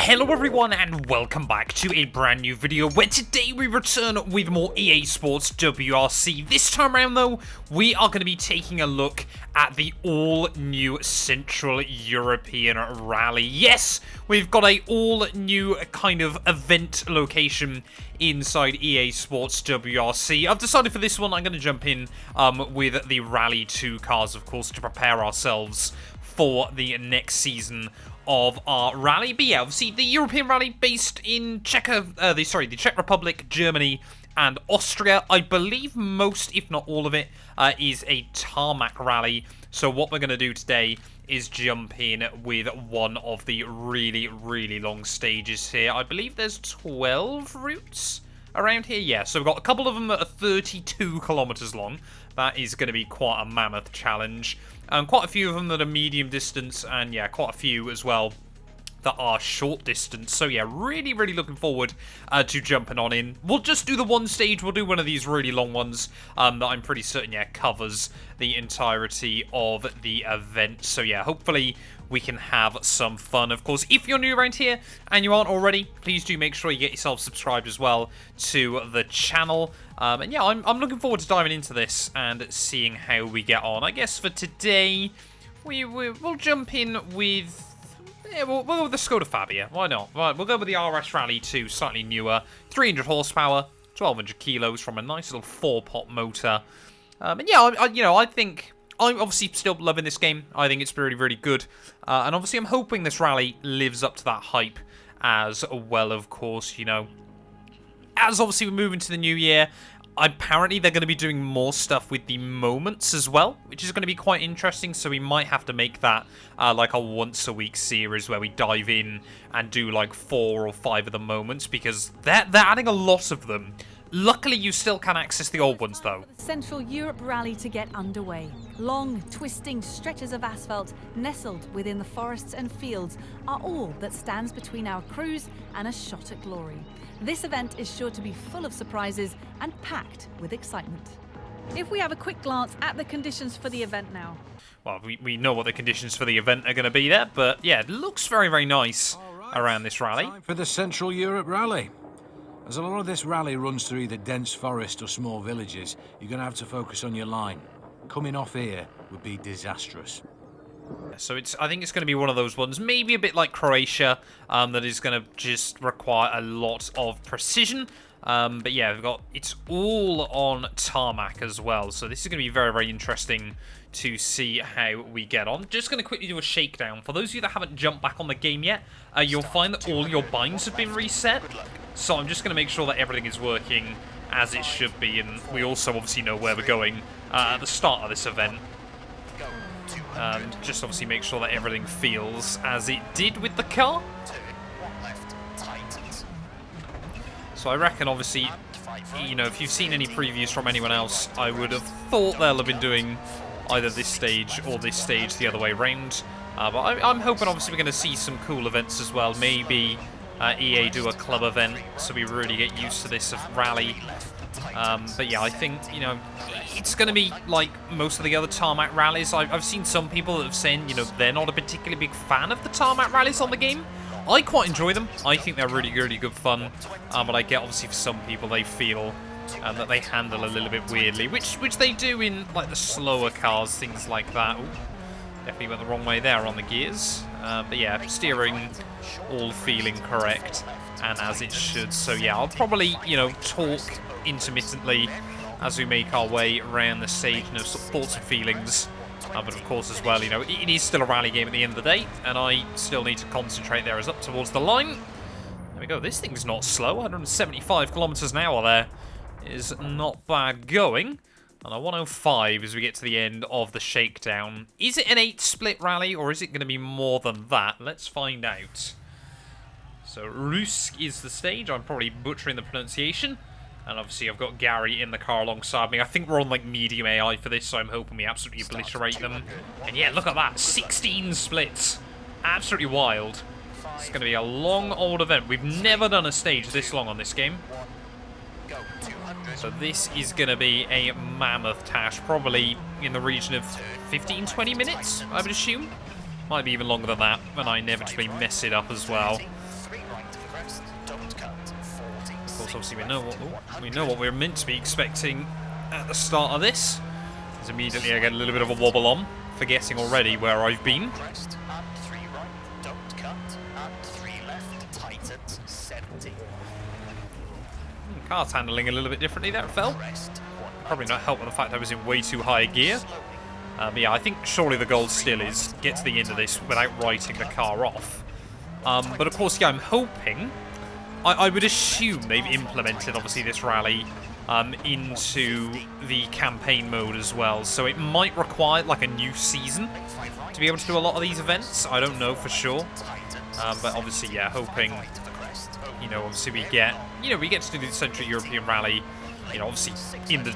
Hello everyone and welcome back to a brand new video where today we return with more EA Sports WRC. This time around though, we are going to be taking a look at the all-new Central European Rally. Yes, we've got a all-new kind of event location inside EA Sports WRC. I've decided for this one I'm going to jump in with the Rally 2 cars, of course, to prepare ourselves for the next season of our rally. But yeah, obviously the European Rally based in the Czech Republic, Germany, and Austria. I believe most, if not all of it, is a tarmac rally. So what we're going to do today is jump in with one of the really, really long stages here. I believe there's 12 routes around here. Yeah, so we've got a couple of them that are 32 kilometers long. That is going to be quite a mammoth challenge. Quite a few of them that are medium distance, and yeah, quite a few as well that are short distance. So yeah, really, really looking forward to jumping on in. We'll just do the one stage. We'll do one of these really long ones that I'm pretty certain, yeah, covers the entirety of the event. So yeah, hopefully we can have some fun. Of course, if you're new around here and you aren't already, please do make sure you get yourself subscribed as well to the channel. And yeah, I'm looking forward to diving into this and seeing how we get on. I guess for today, we'll jump in with... Yeah, we'll go with the Skoda Fabia. Why not? Right, we'll go with the RS Rally 2, slightly newer. 300 horsepower, 1,200 kilos from a nice little 4-pot motor. And yeah, I think... I'm obviously still loving this game. I think it's really, really good. And obviously I'm hoping this rally lives up to that hype as well, of course, you know. As obviously we move into the new year, apparently they're going to be doing more stuff with the moments as well, which is going to be quite interesting. So we might have to make that like a once-a-week series where we dive in and do like 4 or 5 of the moments, because they're adding a lot of them. Luckily, you still can access the old ones, though. The Central Europe Rally to get underway. Long, twisting stretches of asphalt nestled within the forests and fields are all that stands between our crews and a shot at glory. This event is sure to be full of surprises and packed with excitement. If we have a quick glance at the conditions for the event now. Well, we know what the conditions for the event are going to be there, but yeah, it looks very, very nice around this rally. Time for the Central Europe Rally. As a lot of this rally runs through either dense forest or small villages, you're going to have to focus on your line. Coming off here would be disastrous. So I think it's going to be one of those ones, maybe a bit like Croatia, that is going to just require a lot of precision. But yeah, it's all on tarmac as well, so this is going to be very, very interesting to see how we get on. Just going to quickly do a shakedown. For those of you that haven't jumped back on the game yet, you'll find that all your binds have been reset. So I'm just going to make sure that everything is working as it should be, and we also obviously know where we're going at the start of this event. Just obviously make sure that everything feels as it did with the car. So I reckon, obviously, you know, if you've seen any previews from anyone else, I would have thought they'll have been doing either this stage or this stage the other way around. But I'm hoping, obviously, we're going to see some cool events as well. Maybe EA do a club event, so we really get used to this rally. But yeah, I think, you know, it's going to be like most of the other tarmac rallies. I've seen some people that have said, you know, they're not a particularly big fan of the tarmac rallies on the game. I quite enjoy them. I think they're really, really good fun. But I get, obviously, for some people, they feel that they handle a little bit weirdly, which they do in like the slower cars, things like that. Ooh, definitely went the wrong way there on the gears. But yeah, steering all feeling correct and as it should. So yeah, I'll probably, you know, talk intermittently as we make our way around the stage, you know, sort of thoughts and feelings. But of course as well, you know, it is still a rally game at the end of the day, and I still need to concentrate there as up towards the line. There we go, this thing's not slow, 175 kilometers an hour there is not bad going. And a 105 as we get to the end of the shakedown. Is it an 8-split rally, or is it going to be more than that? Let's find out. So Rusk is the stage. I'm probably butchering the pronunciation. And obviously I've got Gary in the car alongside me. I think we're on like medium AI for this, so I'm hoping we absolutely obliterate them. And yeah, look at that, 16 splits. Absolutely wild. It's going to be a long old event. We've never done a stage this long on this game. So this is going to be a mammoth task, probably in the region of 15-20 minutes, I would assume. Might be even longer than that, and I inevitably mess it up as well. Of course, obviously we know what we're meant to be expecting at the start of this. As immediately I get a little bit of a wobble on, forgetting already where I've been. Car's handling a little bit differently there, it felt. Probably not helped with the fact I was in way too high gear. But yeah, I think surely the goal still is get to the end of this without writing the car off. But of course, yeah, I'm hoping... I would assume they've implemented, obviously, this rally into the campaign mode as well. So it might require, like, a new season to be able to do a lot of these events. I don't know for sure. But obviously, yeah, hoping... You know, obviously we get to do the Central European Rally, you know, obviously in the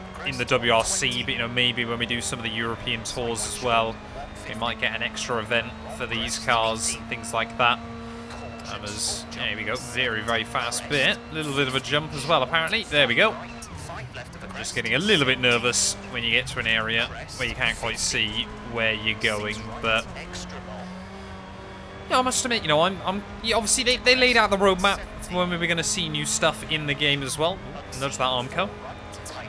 WRC, but you know, maybe when we do some of the European tours as well, we might get an extra event for these cars and things like that. As there we go, very, very fast bit, a little bit of a jump as well apparently. There we go. I'm just getting a little bit nervous when you get to an area where you can't quite see where you're going, but. Yeah, I must admit, you know, yeah, obviously they laid out the roadmap for when we were going to see new stuff in the game as well. Nudge that Armco.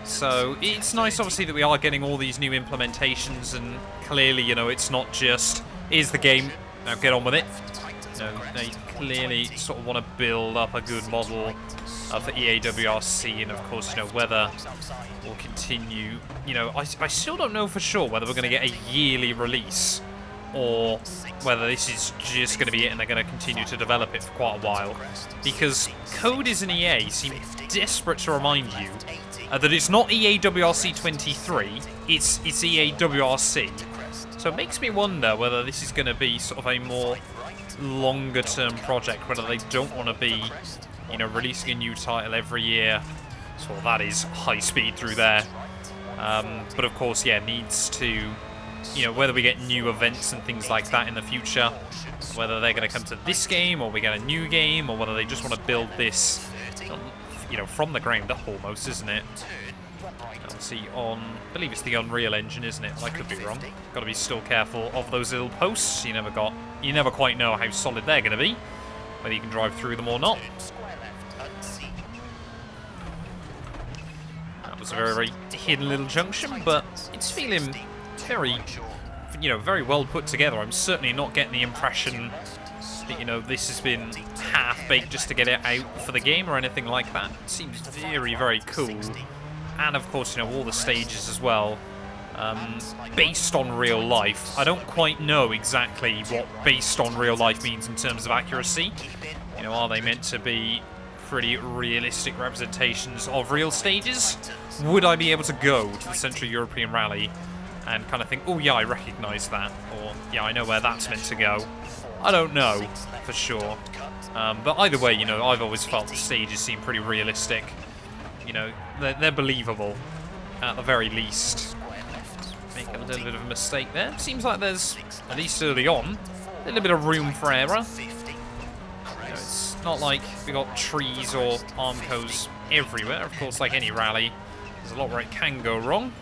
So it's nice, obviously, that we are getting all these new implementations, and clearly, you know, it's not just here's the game, now get on with it. You know, they clearly sort of want to build up a good model of the EA WRC, and of course, you know, whether we'll continue. You know, I still don't know for sure whether we're going to get a yearly release, or whether this is just going to be it and they're going to continue to develop it for quite a while. Because Coders and EA seem desperate to remind you that it's not EA WRC 23, it's EA WRC. So it makes me wonder whether this is going to be sort of a more longer term project, whether they don't want to be, you know, releasing a new title every year. So that is high speed through there. But of course, yeah, needs to... You know, whether we get new events and things like that in the future, whether they're going to come to this game or we get a new game, or whether they just want to build this, you know, from the ground up almost, isn't it? Obviously on, I believe it's the Unreal Engine, isn't it? I could be wrong. Got to be still careful of those little posts. You never quite know how solid they're going to be, whether you can drive through them or not. That was a very, very hidden little junction, but it's feeling very, you know, very well put together. I'm certainly not getting the impression that, you know, this has been half-baked just to get it out for the game or anything like that. It seems very, very cool. And of course, you know, all the stages as well, based on real life. I don't quite know exactly what based on real life means in terms of accuracy. You know, are they meant to be pretty realistic representations of real stages? Would I be able to go to the Central European Rally and kind of think, oh yeah, I recognise that, or yeah, I know where that's meant to go? I don't know for sure. But either way, you know, I've always felt the stages seem pretty realistic. You know, they're believable at the very least. Make a little bit of a mistake there. Seems like there's, at least early on, a little bit of room for error. You know, it's not like we got trees or Armcos everywhere. Of course, like any rally, there's a lot where it can go wrong.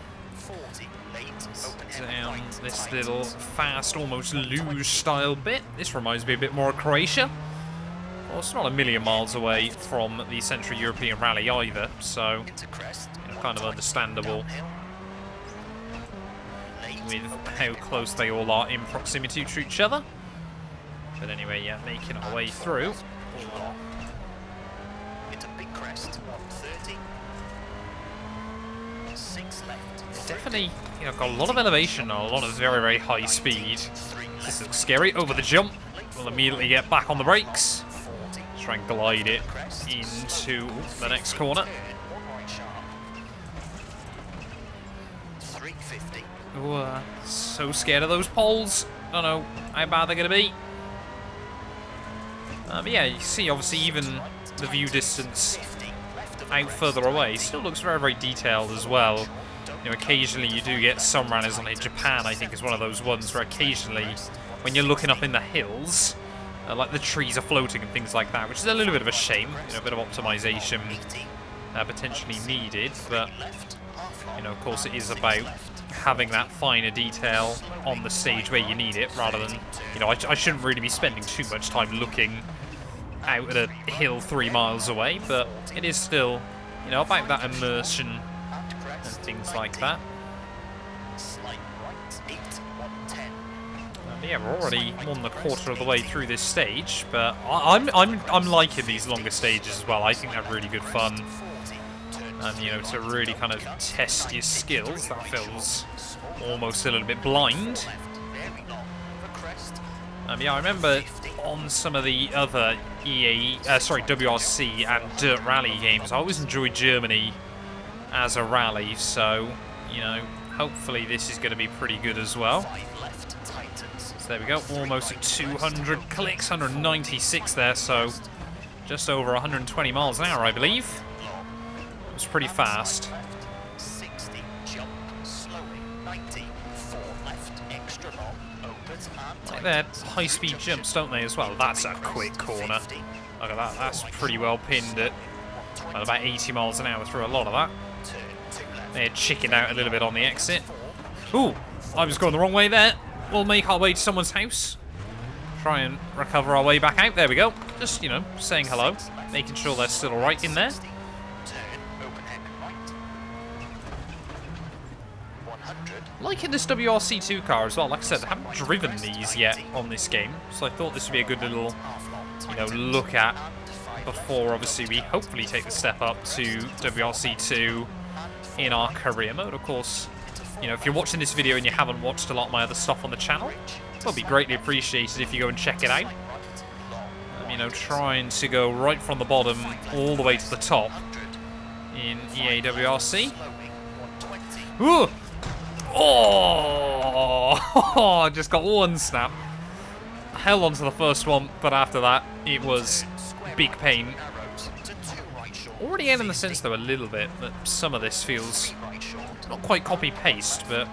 Down this little fast, almost luge style bit. This reminds me a bit more of Croatia. Well, it's not a million miles away from the Central European Rally either, so you know, kind of understandable with how close they all are in proximity to each other. But anyway, yeah, making our way through. Definitely, you know, got a lot of elevation, a lot of very, very high speed. This looks scary. Over the jump, we'll immediately get back on the brakes. Try and glide it into the next corner. Ooh, so scared of those poles. Don't know how bad they're going to be. But yeah, you see, obviously, even the view distance out further away still looks very, very detailed as well. You know, occasionally you do get some runners on it. Japan, I think, is one of those ones where occasionally, when you're looking up in the hills, like the trees are floating and things like that, which is a little bit of a shame. You know, a bit of optimization potentially needed, but you know, of course, it is about having that finer detail on the stage where you need it, rather than, you know, I shouldn't really be spending too much time looking out at a hill 3 miles away, but it is still, you know, about that immersion and things like that. Yeah, we're already more than a quarter of the way through this stage, but I'm liking these longer stages as well. I think they're really good fun, and you know, to really kind of test your skills. That feels almost a little bit blind. Yeah, I remember on some of the other WRC and Dirt Rally games, I always enjoyed Germany as a rally. So, you know, hopefully this is going to be pretty good as well. There we go, almost at 200 clicks, 196 there, so just over 120 miles an hour, I believe. It was pretty fast. Like their high-speed jumps, don't they, as well? That's a quick corner. Look at that, that's pretty well pinned at about 80 miles an hour through a lot of that. They're chickened out a little bit on the exit. Ooh, I was going the wrong way there. We'll make our way to someone's house. Try and recover our way back out. There we go. Just, you know, saying hello. Making sure they're still alright in there. Liking this WRC2 car as well. Like I said, I haven't driven these yet on this game. So I thought this would be a good little, you know, look at before, obviously, we hopefully take the step up to WRC2 in our career mode. Of course, you know, if you're watching this video and you haven't watched a lot of my other stuff on the channel, it would be greatly appreciated if you go and check it out. You know, trying to go right from the bottom all the way to the top in EA WRC. Ooh! Oh! I just got one snap. Held onto the first one, but after that, it was big pain. Already in the sense, though, a little bit that some of this feels not quite copy-paste, but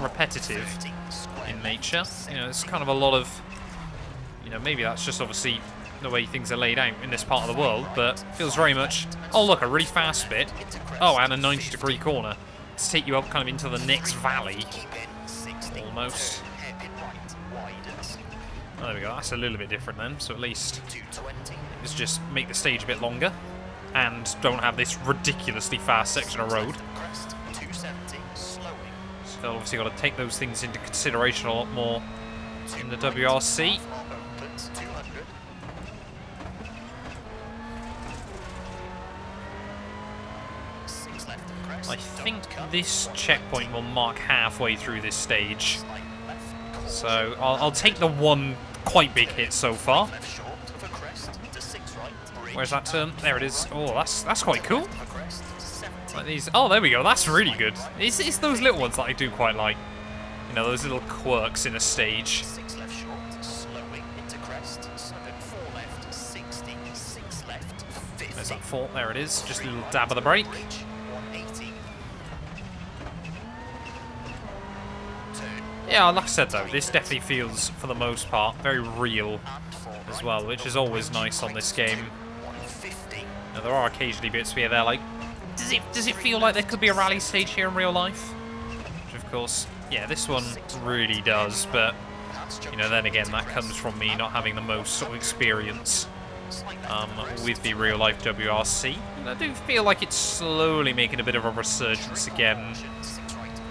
repetitive in nature. You know, it's kind of a lot of, you know, maybe that's just obviously the way things are laid out in this part of the world, but feels very much, oh look, a really fast bit. Oh, and a 90-degree corner to take you up kind of into the next valley, almost. Oh, there we go, that's a little bit different then, so at least let's just make the stage a bit longer and don't have this ridiculously fast section of road. Still obviously got to take those things into consideration a lot more in the WRC. I think this checkpoint will mark halfway through this stage. So I'll take the one quite big hit so far. Where's that turn? There it is. Oh, that's quite cool. Like these. Oh, there we go. That's really good. It's those little ones that I do quite like. You know, those little quirks in a stage. There's that fault. There it is. Just a little dab of the brake. Yeah, like I said though, this definitely feels, for the most part, very real as well, which is always nice on this game. Now, there are occasionally bits where they're like, does it feel like there could be a rally stage here in real life? Which, of course, yeah, this one really does, but, you know, then again, that comes from me not having the most sort of experience with the real-life WRC. And I do feel like it's slowly making a bit of a resurgence again,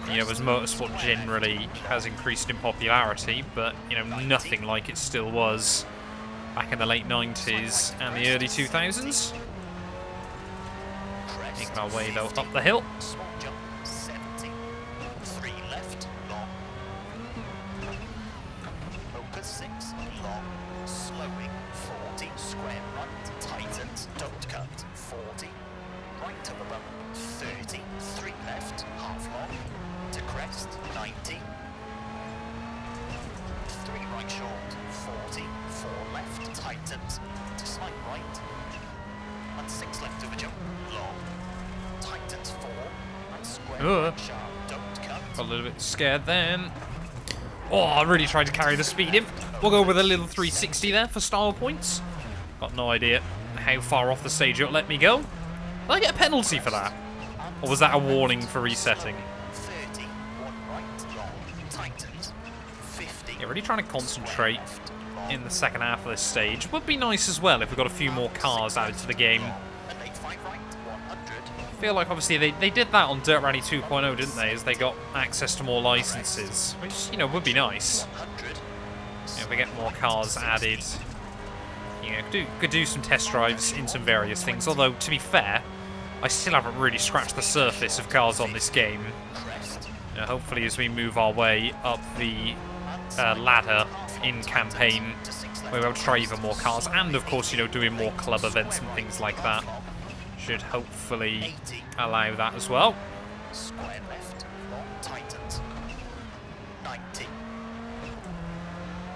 you know, as motorsport generally has increased in popularity, but, you know, nothing like it still was back in the late 90s and the early 2000s. Making our way, though, up the hill. Got a little bit scared then. Oh, I really tried to carry the speed in. We'll go with a little 360 there for style points. Got no idea how far off the stage it'll let me go. Did I get a penalty for that? Or was that a warning for resetting? Yeah, really trying to concentrate in the second half of this stage. Would be nice as well if we got a few more cars added to the game. I feel like obviously they did that on Dirt Rally 2.0, didn't they? As they got access to more licenses, which, you know, would be nice. You know, if we get more cars added, you know, could do some test drives in some various things. Although, to be fair, I still haven't really scratched the surface of cars on this game. You know, hopefully, as we move our way up the ladder in campaign, we'll be able to try even more cars, and of course, you know, doing more club events and things like that should hopefully allow that as well. Square left, long tightens. 90.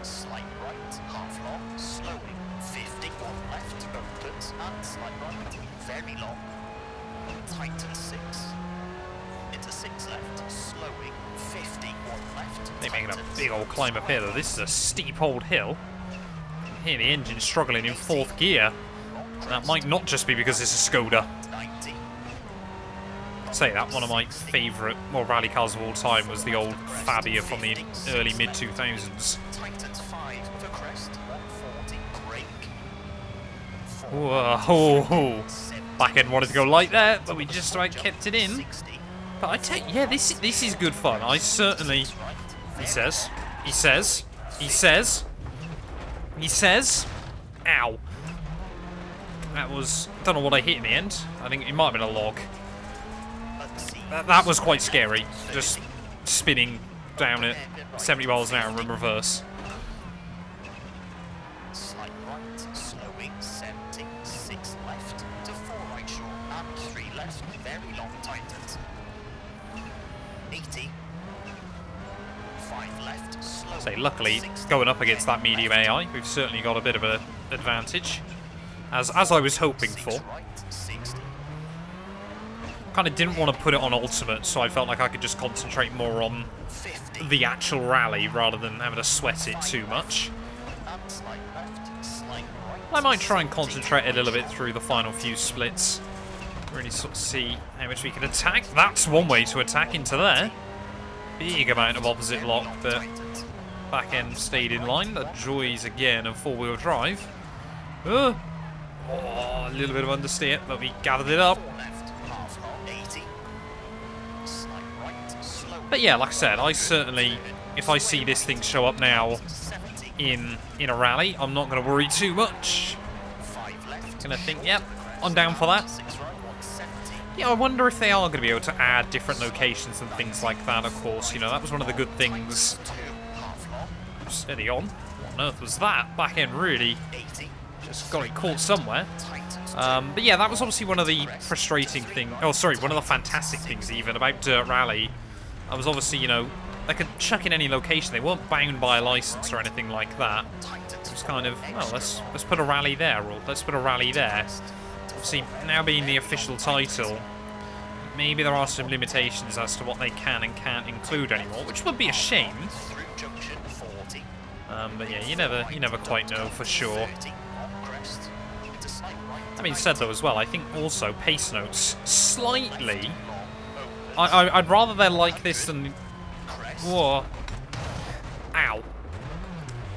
Slight right, half long, slowing. 50, one left, opens, and slight right, very long. Tighten 6. Into 6 left, slowing. 50, one left. They're making a big old climb up here, though. This is a steep old hill. Here, the engine's struggling in 4th gear. That might not just be because it's a Skoda. 90. Say that, one of my favourite rally cars of all time was the old Fabia from the early mid-2000s. Tightens 5 with a crest. 140, brake. Whoa. Back end wanted to go light there, but we just about kept it in. 60. But I tell you, yeah, this is good fun. I certainly... He says. Ow. That was... don't know what I hit in the end. I think it might have been a log. That was quite scary. Just spinning down at 70 miles an hour in reverse. Slight right, slowing, 70, 6 left, to 4 right short, and 3 left, very long tightens. 80. 5 left, slowing. Say, luckily, 6 going up against that medium AI, we've certainly got a bit of an advantage. As I was hoping for. right, 60. Kind of didn't want to put it on ultimate, so I felt like I could just concentrate more on 50. the actual rally rather than having to sweat it too much. And slight left, slight right. I might try and concentrate a little bit through the final few splits. Really sort of see how much we can attack. That's one way to attack into there. Big amount of opposite lock, but back end stayed in line. The joys again of 4-wheel drive. Oh, a little bit of understeer, but we gathered it up. 4 left, half long, 80. Slight right, slow. But yeah, like I said, I certainly, if I see this thing show up now 70. in a rally, I'm not going to worry too much. 5 left. Gonna think, yep, I'm down for that. 6 right, 170. Yeah, I wonder if they are going to be able to add different locations and things like that, of course. You know, that was one of the good things. 2, half long, Steady on. What on earth was that? Back end really 80. just got it caught somewhere. Tightens. But yeah, that was obviously one of the frustrating things. Oh, sorry, one of the fantastic things even about Dirt Rally. I was obviously, you know, they could chuck in any location. They weren't bound by a license or anything like that. It was kind of, well, let's put a rally there, or let's put a rally there. Obviously, now being the official title, maybe there are some limitations as to what they can and can't include anymore, which would be a shame. Through junction 40. But yeah, you never quite know for sure. 30 on crest. Into slight right. That being said, though, as well, I think also pace notes slightly. Long. I'd rather they're like this than. Crest. Whoa. Ow.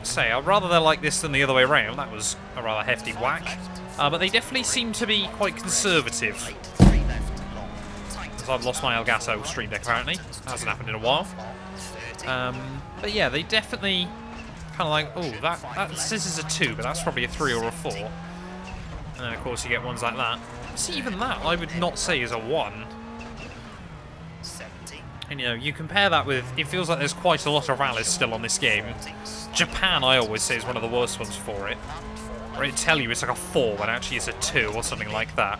Say, I'd rather they're like this than the other way around. That was a rather hefty whack. But they definitely seem to be quite conservative. 3 left, long. Tightens. Because I've lost my Elgato Stream Deck apparently. Hasn't happened in a while. 30. But yeah, they definitely kind of like, oh, that this is a 2, but that's probably a 3 or a 4. And then of course you get ones like that. See, even that I would not say is a 1. 70. And you know, you compare that with, it feels like there's quite a lot of rallies still on this game. Japan, I always say, is one of the worst ones for it. Or it'd tell you it's like a 4 when actually it's a 2 or something like that.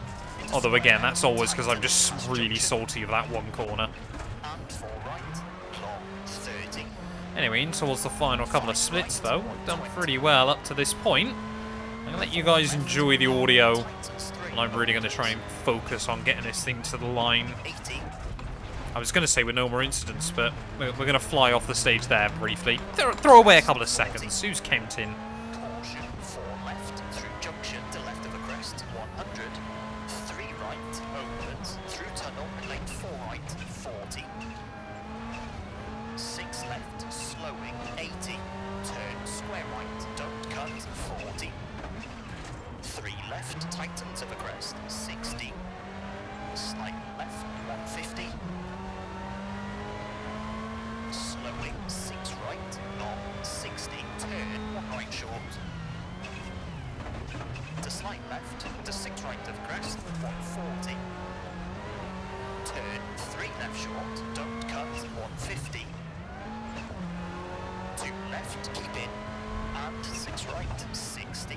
Although again, that's always because I'm just really salty of that one corner. And 4 right, long. 30. Anyway, in towards the final couple of splits though, we've done pretty well up to this point. I'm going to let you guys enjoy the audio, Tightens 3. and I'm really going to try and focus on getting this thing to the line. 80. I was going to say with no more incidents, but we're going to fly off the stage there briefly. Throw away a couple of seconds. Who's counting? Caution, 4 left, through junction to left of the crest, 100. 3 right, opens, through tunnel, late 4 right, 40. 6 left, slowing, 80. Turn square right, don't right of a crest, 60. Slight left, 150. Slowing, 6 right, long, 60. Turn, 1 right short. To slight left, to 6 right of the crest, 140. Turn, 3 left short, don't cut, 150. 2 left, keep in, and 6 right, 60.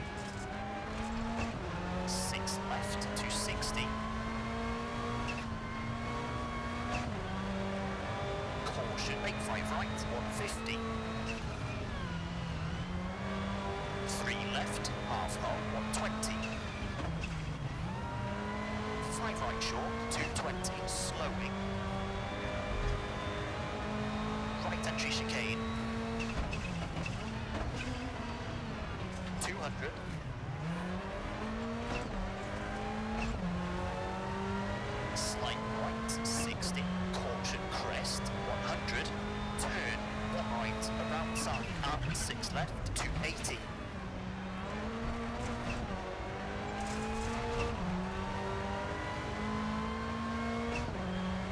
6 left, 260. Caution, make 5 right, 150. 3 left, half long, 120. 5 right short, 220, slowing. Right entry chicane. 200. Slight right, 60. Caution, crest, 100. Turn, 1 right, around side, and 6 left, 280.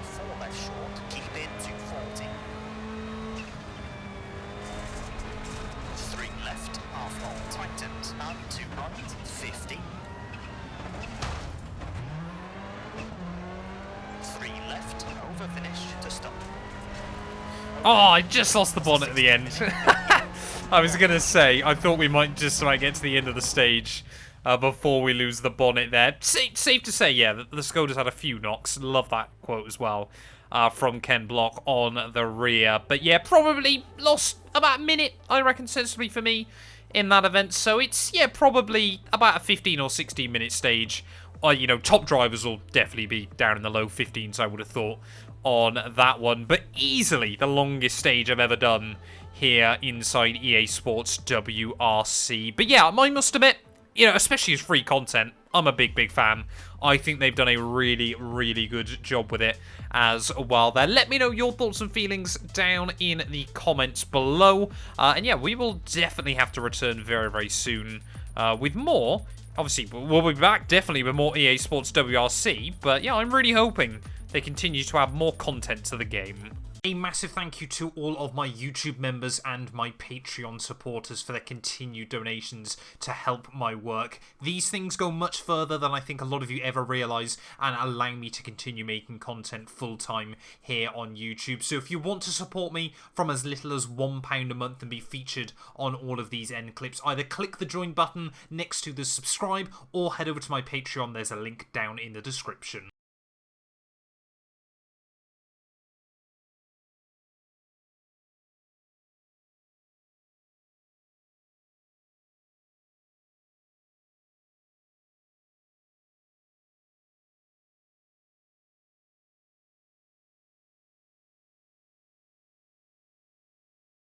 4 left short, keep in, 240. 3 left, half long, tightens, and 2 right, 50. 3 left, over finish to stop. Oh, I just lost the bonnet at the end. I was going to say, I thought we might just get to the end of the stage before we lose the bonnet there. Safe to say, yeah, the Skoda's had a few knocks. Love that quote as well from Ken Block on the rear. But yeah, probably lost about a minute, I reckon, sensibly for me in that event. So it's, yeah, probably about a 15 or 16 minute stage. You know, top drivers will definitely be down in the low 15s, I would have thought, on that one. But easily the longest stage I've ever done here inside EA Sports WRC. But yeah, I must admit, you know, especially as free content, I'm a big fan. I think they've done a really good job with it as well there. Let me know your thoughts and feelings down in the comments below. And yeah, we will definitely have to return very soon with more. Obviously, we'll be back definitely with more EA Sports WRC. But yeah, I'm really hoping they continue to add more content to the game. A massive thank you to all of my YouTube members and my Patreon supporters for their continued donations to help my work. These things go much further than I think a lot of you ever realise and allow me to continue making content full-time here on YouTube. So if you want to support me from as little as £1 a month and be featured on all of these end clips, either click the join button next to the subscribe or head over to my Patreon. There's a link down in the description.